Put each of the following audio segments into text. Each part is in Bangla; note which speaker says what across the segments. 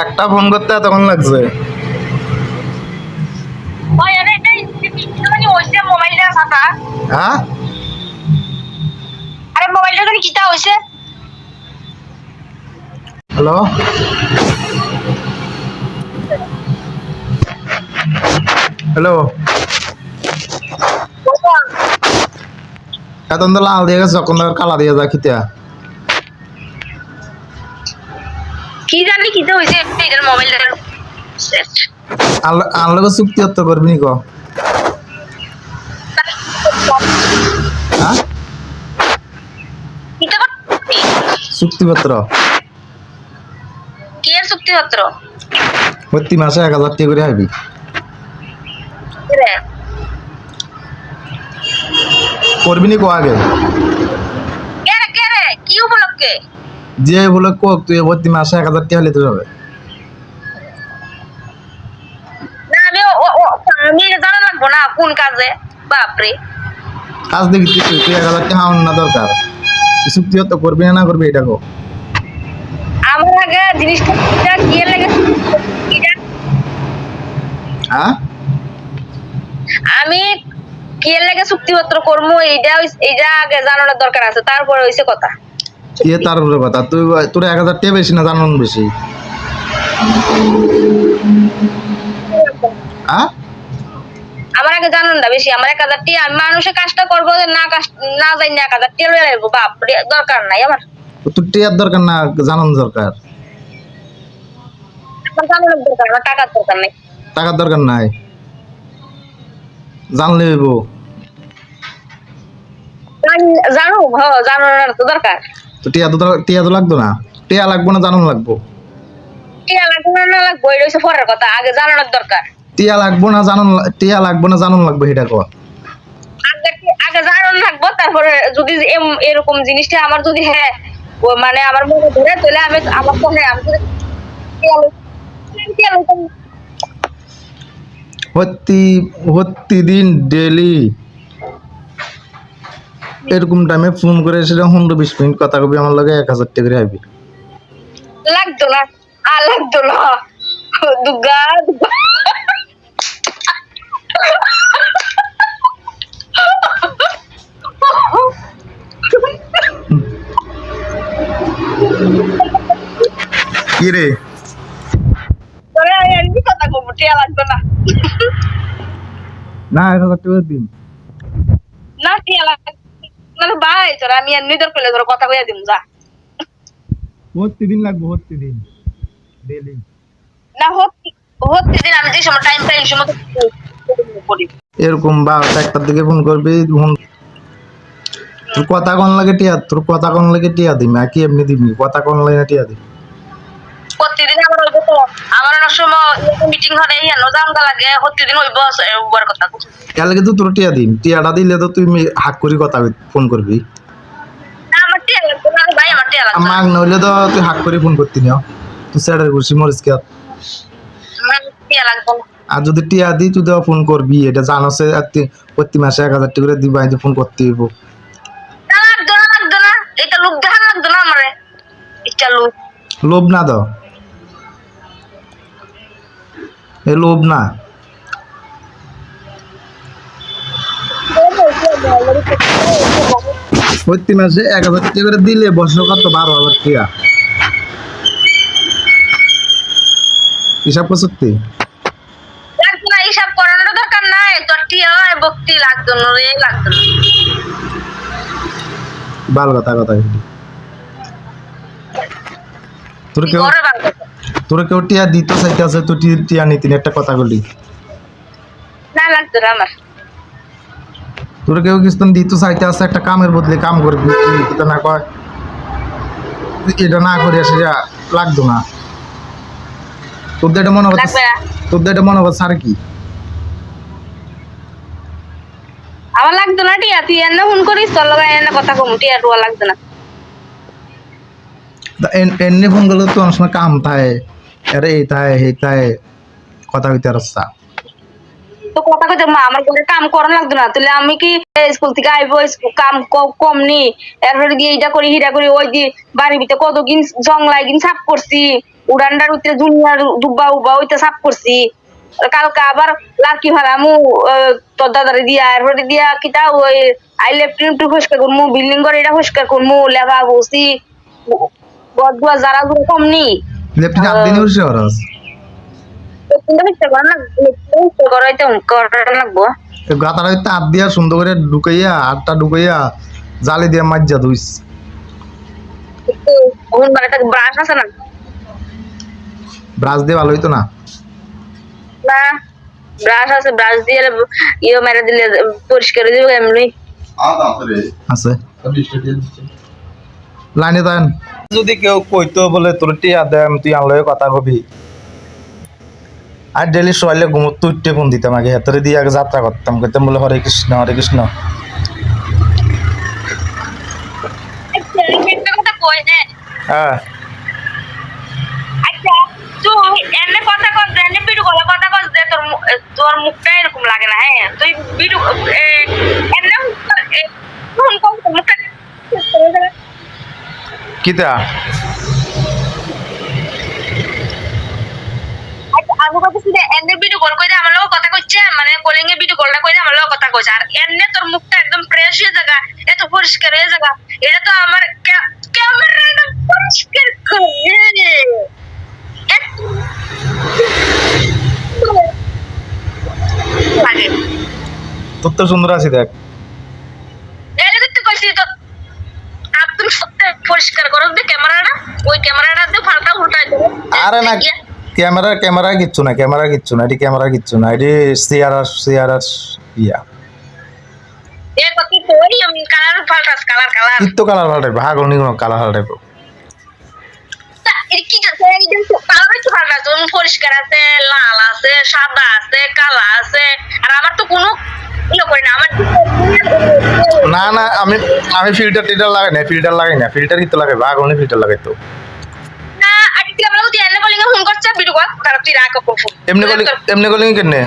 Speaker 1: একটা ফোন করতে তখন লাগছে।
Speaker 2: ওই আরে এটা মানে হইছে মোবাইলটা ফাটা।
Speaker 1: হ্যাঁ
Speaker 2: আরে মোবাইলটা কি কিটা হইছে?
Speaker 1: হ্যালো হ্যালো এখন তো লাল দিয়ে গেছে, যখন কালা দিয়ে যা খিতা
Speaker 2: কি জানি কিটা হইছে এটার মোবাইলটার।
Speaker 1: আনলোকে চুক্তি হত্যা করবি নি ক? হ্যাঁ
Speaker 2: কিটা করবি?
Speaker 1: চুক্তিপত্র
Speaker 2: কি এর চুক্তিপত্র?
Speaker 1: প্রতি মাসে 1000 টাকা করে আইবি।
Speaker 2: রে
Speaker 1: করবি নি ক আগে?
Speaker 2: কে রে কি উপলক্ষে?
Speaker 1: যে বলে কক তুই প্রতি মাসে 1000 টাকা নিতে যাবে।
Speaker 2: না আমি জানা লাগবো না কোন কাজে। বাপরে
Speaker 1: কাজ দেখি তুই 1000 টাকা আউন না দরকার, তুই চুক্তি হত্যা করবি না করবি এটা কো?
Speaker 2: আমার আগে জিনিসটা কি এর লাগে
Speaker 1: হ্যাঁ
Speaker 2: আমি কি এর লাগে চুক্তিপত্র করবো এইটা আগে জানানোর দরকার আছে, তারপরে হইছে কথা।
Speaker 1: কি তার উপরে কথা? তুই তোর 1000 টাকা বেশি না জানান বেশি? হ্যাঁ
Speaker 2: আমার আগে জানুন না বেশি, আমার 1000 টি আমি মানুষের কাজটা করবো না যাই না 1000 টি লয়ে আসবো। বাপরে দরকার নাই আমার।
Speaker 1: তোর টিয়ার দরকার না, জানান দরকার।
Speaker 2: আমার জানানোর দরকার, আমার টাকার দরকার নাই।
Speaker 1: টাকার দরকার নাই, জানলে হইব।
Speaker 2: জানো জানানোর তো দরকার।
Speaker 1: তো টিয়া তো লাগতো না, টিয়া লাগবো না জানান লাগবো?
Speaker 2: টিয়া লাগবে না লাগবো এটা হচ্ছে পরের কথা, আগে জানানোর দরকার।
Speaker 1: টিয়া লাগবো না জানান, টিয়া লাগবো না জানান লাগবো এটা কর।
Speaker 2: আগে জানানো লাগবো, তারপরে যদি এরকম জিনিসটা আমার যদি হ্যাঁ মানে আমার মনে ধরে তাহলে আমি আমার তো হ্যাঁ আমি
Speaker 1: প্রতিদিন ডেলি এরকম টাইমে ফোন করে সেটা 15-20 মিনিট কথা কবি আমার লগে 1000 টাকা করে আইবি।
Speaker 2: লাগতো না আর লাগতো না দুগা
Speaker 1: কি রে?
Speaker 2: তোরে আমি কথা কব টিয়া লাগতো না।
Speaker 1: না 1000 টাকা দিন।
Speaker 2: না টিয়া লাগতো না ভাই, তোরা আমি এমনি তোর পেলে তোর কথা কইয়া দিম যা।
Speaker 1: প্রতিদিন লাগবো, প্রতিদিন ডেলি।
Speaker 2: না হচ্ছে দিন আমি যে সময় টাইম পাই এই সময় করি।
Speaker 1: এরকম 12টা-1টার দিকে ফোন করবি। তোর কথা কোন লাগে টিয়া, তোর কথা কোন লাগে টিয়া দিবি নাকি এমনি দিবি? কথা কোন লাগে টিয়া দিবি?
Speaker 2: প্রতিদিন আমার হইব তো, আমার অনেক সময় মিটিং হলে হেন জামগা লাগে, প্রতিদিন হইব ওর কথা।
Speaker 1: এর লাগে তো তোর টিয়া দিন, টিয়াটা দিলে তো তুই হাক করি কথা ফোন করবি।
Speaker 2: না আমার টিয়া লাগতো না ভাই, আমার টিয়া লাগতো না।
Speaker 1: মাগ নইলে তো তুই হাক করে ফোন করতি না, তুই স্যারের খুশি মরিস কে?
Speaker 2: আমার টিয়া লাগতো না।
Speaker 1: আর যদি টিয়া দি তুই তো ফোন করবি, এটা জানোস। প্রতি মাসে 1000 টাকা করে দিবা, ফোন করতে হইব।
Speaker 2: না লাগতো না এটা লোক দেখা লাগতো না আমারে, ইচ্ছা লোক।
Speaker 1: লোভ না দাও, এ লোভ না। প্রতি মাসে 1000 টাকা করে দিলে বছর কত? 12,000 টাকা। হিসাব করছি।
Speaker 2: লাগতো না, হিসাব করানোর দরকার নাই, তোর টিয়া ভক্তি লাগতো না রে, লাগতো না।
Speaker 1: ভালো কথা কথা তোর কেউ
Speaker 2: ঘরে ভালো
Speaker 1: তোর কেউ টিয়া দিত চাইতে আছে, তুই টিয়া নিতি না, একটা কথা বলি।
Speaker 2: না লাগতো না আমার।
Speaker 1: তোর কেউ কিছু দিত চাইতে আছে, একটা কামের বদলে কাম করবি, তুই এটা না কয়, এটা না করে সেটা লাগতো না। তোর এটা মনে হচ্ছে,
Speaker 2: লাগবে না
Speaker 1: তোর এটা মনে হচ্ছে আর কি?
Speaker 2: আমার লাগতো না টিয়া, তুই এনে ফোন করিস তোর লগে এনে কথা কম, টিয়া টুয়া লাগতো না।
Speaker 1: এমনি ফোন করলে তো অনেক সময় কাম থাকে, আরে এই থাকে এই থাকে, কথা হইতে রাস্তা।
Speaker 2: তো কথা কইতে মা আমার ঘরে কাম করানো লাগতো না, তাহলে আমি কি স্কুল থেকে আইবো কাম কম নি, এরপরে দিয়ে এইটা করি হিটা করি, ওই দিয়ে বাড়ির ভিতরে কত গিন জংলাই গিন সাফ করছি, উড়ান্ডার উত্তরে দুনিয়ার দুব্বা উব্বা ওইটা সাফ করছি কালকা আবার লাকি ভাড়ামু তোর দাদারে দিয়া এরপরে দিয়া কিতা ওই আই লেফটিন টু পরিষ্কার করমু বিল্ডিং করে এটা পরিষ্কার করমু লেবা বসি গদুয়া যারা গুলো কম নি
Speaker 1: লেফটিন হাত দিন উড়ছে ওরাস গাতার হাত দিয়া সুন্দর করে ঢুকাইয়া আটটা ঢুকাইয়া জালি দিয়া মাজ্জা ধুইস
Speaker 2: ব্রাশ আছে না
Speaker 1: ব্রাশ দিয়ে ভালো হইতো না
Speaker 2: না ব্রাশ আছে ব্রাশ দিয়ে ইয়ে মেরে দিলে পরিষ্কার হয়ে যাবে এমনি
Speaker 1: আছে লাইনে দেন যদি কেউ কইতো বলে তোর টিয়া দেম তুই আনলে কথা কবি আর ডেলি শোয়ালে ঘুমোতে উঠতে ফোন দিতাম আগে হাতের দিয়ে আগে যাত্রা করতাম কইতাম বলে হরে কৃষ্ণ হরে কৃষ্ণ
Speaker 2: কথা কই
Speaker 1: হ্যাঁ
Speaker 2: আচ্ছা তুই এনে কথা কর এনে ভিডিও কল কথা কর দে তোর মুখটা এরকম লাগে না হ্যাঁ তুই ভিডিও এনে ফোন কর মুখটা
Speaker 1: কিতা
Speaker 2: আমি কথা শুনে এনে ভিডিও কল কইরা আমার লগে কথা কইছে মানে কলিং এ ভিডিও কলটা কইরা আমার লগে কথা কইছে আর এনে তোর মুখটা একদম ফ্রেশ হয়ে জায়গা এত পরিষ্কার হয়ে জায়গা এটা তো আমার ক্যামেরাটা পরিষ্কার করে লাগে
Speaker 1: তোর তো সুন্দর আছি দেখ
Speaker 2: এলে তো কইছি তো একদম সত্যি পরিষ্কার করো দে ক্যামেরাটা ওই ক্যামেরাটা দিয়ে ফালটা উল্টাই দে
Speaker 1: আরে না ক্যামেরা কিচ্ছু না এটি ক্যামেরা কিচ্ছু না এটি সিআরআর ইয়া
Speaker 2: এ কত তোই কালার ফালটাস কালার
Speaker 1: ইতো কালার ফাল্টাইব হাগল নি কোনো কালার ফাল্টাইব
Speaker 2: এটা কি আছে এটা কালার কি ফালটাস তুমি পরিষ্কার আছে লাল আছে সাদা আছে কালা আছে আর আমার তো কোনো ইয়ে করি না আমার
Speaker 1: না আমি ফিল্টার লাগাই না ফিল্টার কিতো লাগাই হাগল নি ফিল্টার লাগাই তো
Speaker 2: না আজকে কি আমরা তুই এনে বলিং ফোন করছ ভিডিও কল তার তুই রাখ ফোন
Speaker 1: এমনি কলিং কেনে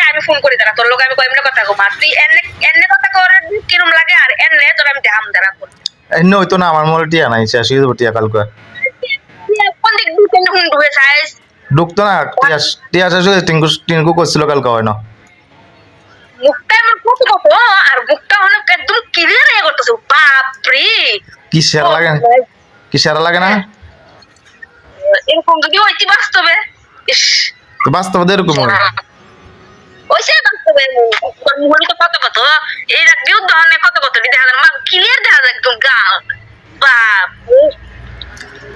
Speaker 2: আমি ফোন করি দাঁড়া তোর লোক আমি কয়েমনে কথা কম আর তুই এনে কথা করে কিরম লাগে আর এনে তোর আমি দেখাম দাঁড়া
Speaker 1: এমনি হইতো না আমার মনে টিয়া নাই শেষ হয়ে যাবো টিয়া কালকে
Speaker 2: কোন দিক দিয়ে ফোন ঢুকে সাইজ
Speaker 1: ঢুকতো না টিয়া শেষ হয়ে টিঙ্কু করছিল কালকে হয় না
Speaker 2: মুখটা আমার কত কত আর মুখটা অনেক একদম ক্লিয়ার হয়ে করতেছে বাপরে
Speaker 1: কি সেরা লাগে না
Speaker 2: এরকম যদি হইতি বাস্তবে ইস
Speaker 1: তো বাস্তবে এরকম হয়
Speaker 2: ওইসে বাস্তবে মুহূর্ত কত কত এই রাখবিও দহনে কত কত দেখা যায় ক্লিয়ার দেখা যায় একদম গাল বাপ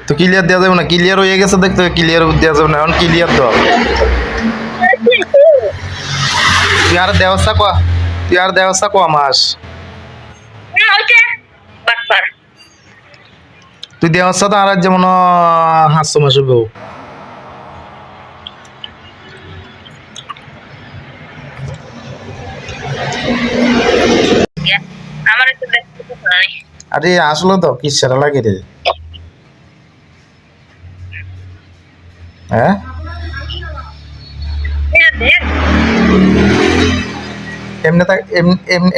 Speaker 1: তো ক্লিয়ার দেওয়া যাবে না ক্লিয়ার হয়ে গেছে দেখতে ক্লিয়ার দেওয়া যাবে না এখন ক্লিয়ার দাও তুই আর দেওয়া কো মাস
Speaker 2: ওইটা বাটপার
Speaker 1: তুই দেওয়ার সাথে আর যেমন 500 মাস হইব
Speaker 2: আমার একটু দেখতে পারি
Speaker 1: আরে আসলো তো কি সেরা লাগে রে হ্যাঁ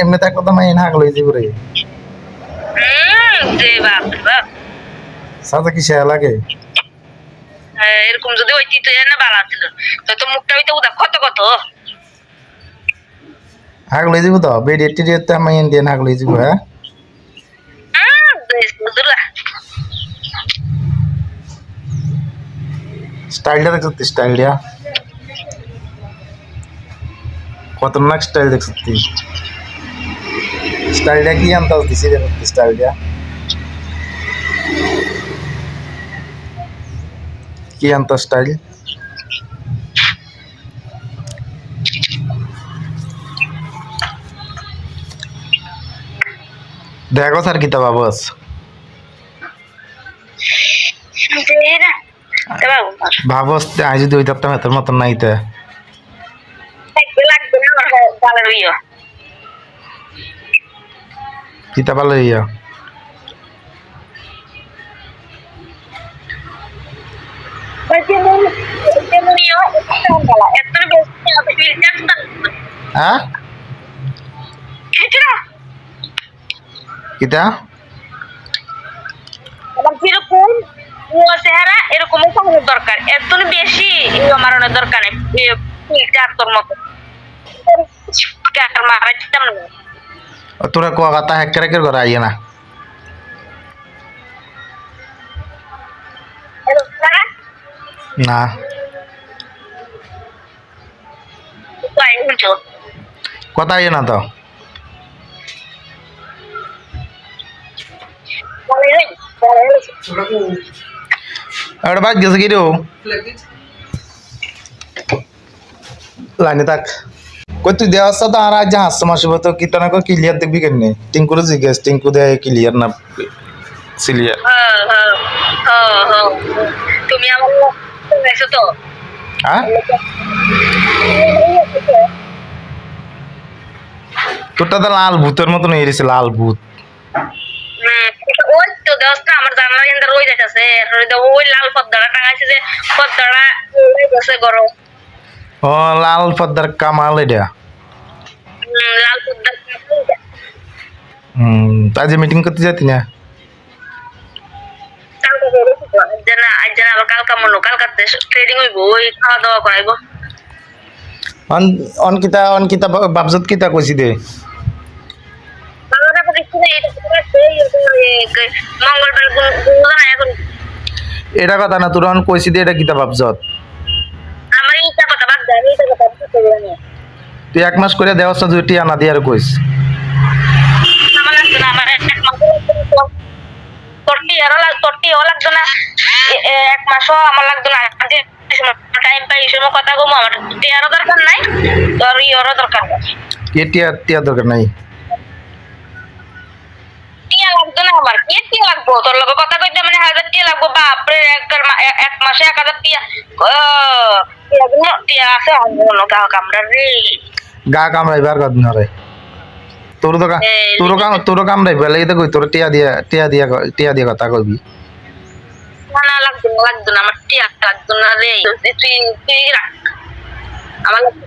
Speaker 1: এমনি থাকলে তো মাইন হাগল হয়ে যাবে রে সাথে কি সেরা লাগে
Speaker 2: এরকম যদি ওই তো এনে ভালো ছিল তো মুখটা হইতে উদা কত কত
Speaker 1: হাগল হয়ে যাবো তো বেড এটি মাইন দিয়ে হাগল হয়ে যাবো হ্যাঁ স্টাইলটা দেখছ স্টাইলটা খতরনাক স্টাইল দেখছ তুই স্টাইলটা কি আনতাস দিছি রে স্টাইলটা কি আনতাস স্টাইল দেখো স্যার কিতা বাবস ভাবস আজ যদি ওই তারতাম এত মতন নাইতে কিতা ভালো ইয়া হ্যাঁ কিতা
Speaker 2: আমার যেরকম মারানোর দরকার, এর তো বেশি মারানোর দরকার নেই, ফিল্টার তোর মতো মারাইতাম না।
Speaker 1: তোরা কোয়া কথা হ্যাকের ঘরে আইয়ে না না কথা আইয়ে না তো একটা বাইক গেছে কি রে লাইনে থাক কই তুই দেওয়া তো আর আজ হাসতে মাসে তো কিতা না ক্লিয়ার দেখবি কেমনে টিঙ্কুরে জিজ্ঞেস টিঙ্কু দেয় ক্লিয়ার না ক্লিয়ার
Speaker 2: তুমি আমার এসো তো
Speaker 1: হ্যাঁ তোরটা তো লাল ভূতের মতন এরিছে লাল ভূত
Speaker 2: ওই তো দেওয়াস না আমার জানালার এন্দার ওই যাইতাছে ওই লাল পর্দাটা টাঙাইছে যে পর্দাটা গেছে গরম
Speaker 1: ও লাল পদ্মার কামাল এটা
Speaker 2: লাল পর্দা
Speaker 1: আজ মিটিং করতে যাতি না
Speaker 2: আজ আবার কালকা মনো কালকাতে ট্রেডিং হইব ওই খাওয়া দাওয়া করাইবো
Speaker 1: অনকিতা বাবজত কিতা কইছি দে
Speaker 2: মঙ্গলবার এখন
Speaker 1: এটা কথা না তোর কইছি দে এটা কিতা বাবজত
Speaker 2: আমার এইটা কথা বাদ দে, আমি এইটা কথা বুঝতে পারি না।
Speaker 1: তুই 1 মাস করে দেওয়ার সাথে টিয়া না দিয়ে আর কইস
Speaker 2: আমার লাগতো না, আমার এক মাস তোরটিও লাগতো না, 1 মাসও আমার লাগতো না। টাইম পাই এই সময় কথা কমো, আমার টিয়ারও দরকার নাই, তোর ইয়েরও দরকার নাই।
Speaker 1: কে টিয়া দরকার নাই
Speaker 2: টিয়া লাগতো না আমার, কি টিয়া লাগবো? তোর লগে কথা কইতে মানে 1000 টিয়া লাগবো? বাপরে, 1 মাসে 1000 টিয়া টিয়া আছে অন্য গা কামড়া রে,
Speaker 1: গা কামড়াইবার কথা না রে তোর কামড়াইবার লাগে তো কই তোর টিয়া দিয়া কথা কইবি
Speaker 2: না লাগতো না আমার টিয়া লাগতো না রে, তুই রাখ আমার লাগতো।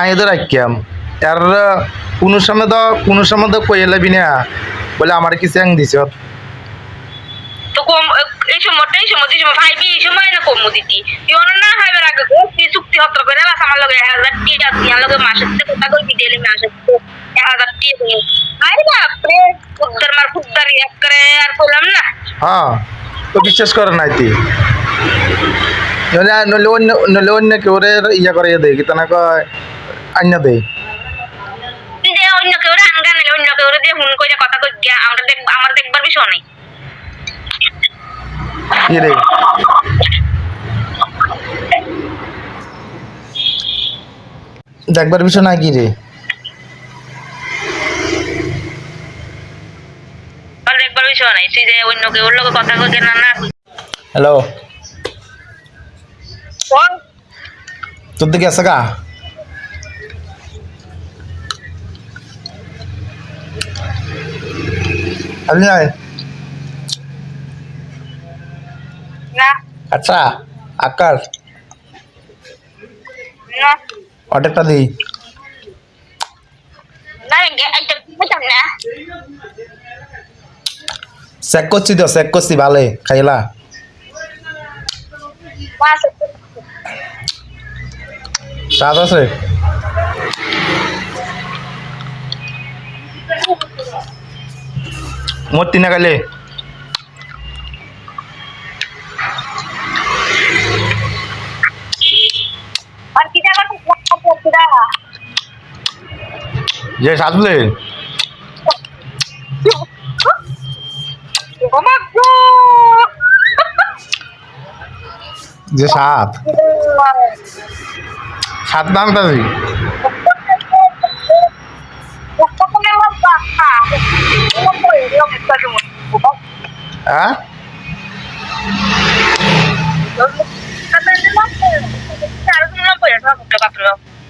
Speaker 1: আইদের আইকাম আর কোনো সময় তো কইয়ে লাবি না বলে আমার কি চ্যাং দিছ
Speaker 2: তো কম এই সময় ভাইবি এই সময় না কম দিতি তুই না খাইবার আগে তুই চুক্তি হত্র করে বাস আমার লগে 1000 টিয়া দিয়া লগে মাসের থেকে কথা কইবি দিলে মাসের 1000 টিয়া দিই। আরে বাপরে, খুদ্দার এক করে আর বললাম না।
Speaker 1: হ্যাঁ তো বিশ্বাস করে নাই তুই নলে অন্য কেউ ইয়া করে দেয় কি তা না কয় আইনা দেয়
Speaker 2: তুই যে অন্য কেউ আনগা নিলে অন্য কেউ দিয়ে হুন কইরা কথা কই গিয়া আমার দেখবার বিষয় নেই।
Speaker 1: কি রে দেখবার বিষয় না কি রে
Speaker 2: দেখবার বিষয় নাই, তুই যে অন্য কেউ লোক কথা কই না না।
Speaker 1: হ্যালো তোর দিকে আছে গা আপনি
Speaker 2: না
Speaker 1: আচ্ছা আকার
Speaker 2: না
Speaker 1: অর্ডারটা দিই
Speaker 2: না এটা বুঝতাম না।
Speaker 1: চেক করছি ভালো খাইলা স্বাদ আছে মোট 3 খাইলে
Speaker 2: আর কি জায়গা
Speaker 1: যে সাজলে যে সাত দাম তাজি হ্যাঁ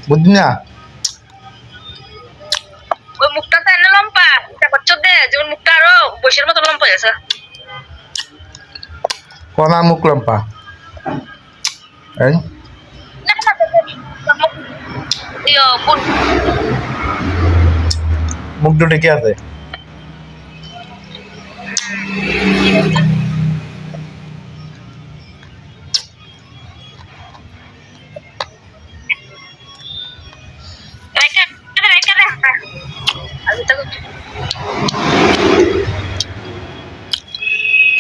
Speaker 1: বুঝলি না
Speaker 2: ওই মুখটা তো এনে লম্পা করছো দে, যেমন মুখটা আরো বসের মতো লম্পা আছে।
Speaker 1: কোনা মুখ লম্পা এই মুখ দুটো কি আছে?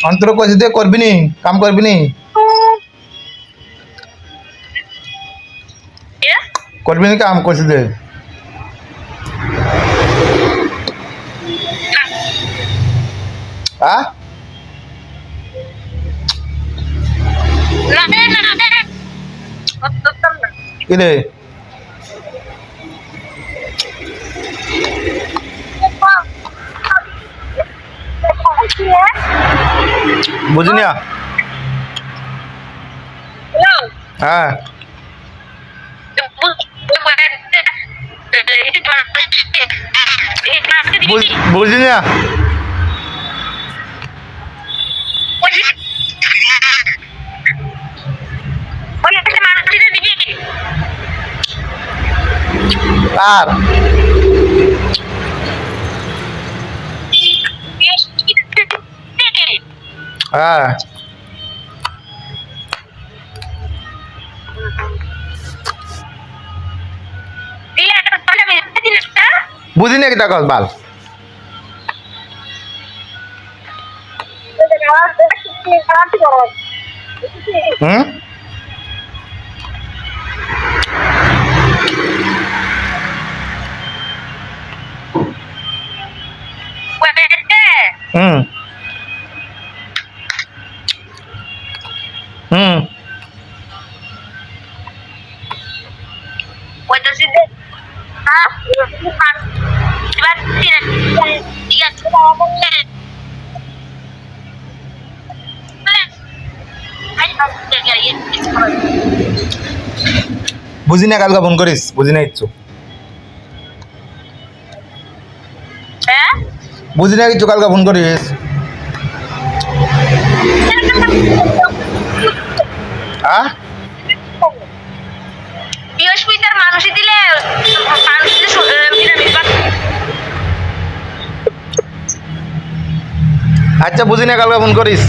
Speaker 1: অন্তর কইছি দে করবি নি, কাম করবি নি, করবি নি কাম কইছি দে। হ্যাঁ কি রে বুঝিনি? হ্যাঁ বুঝিনি? আর হ্যাঁ বুঝিনি কি টাকা বাল। হুম হুম হুম বুঝি না, কালকে ফোন করিস, বুঝি না কিচ্ছু, বুঝি না কিচ্ছু, কালকে ফোন করিস। হ্যাঁ
Speaker 2: বৃহস্পতিবার মানুষই দিলে
Speaker 1: আচ্ছা বুঝি না, কালকে ফোন করিস।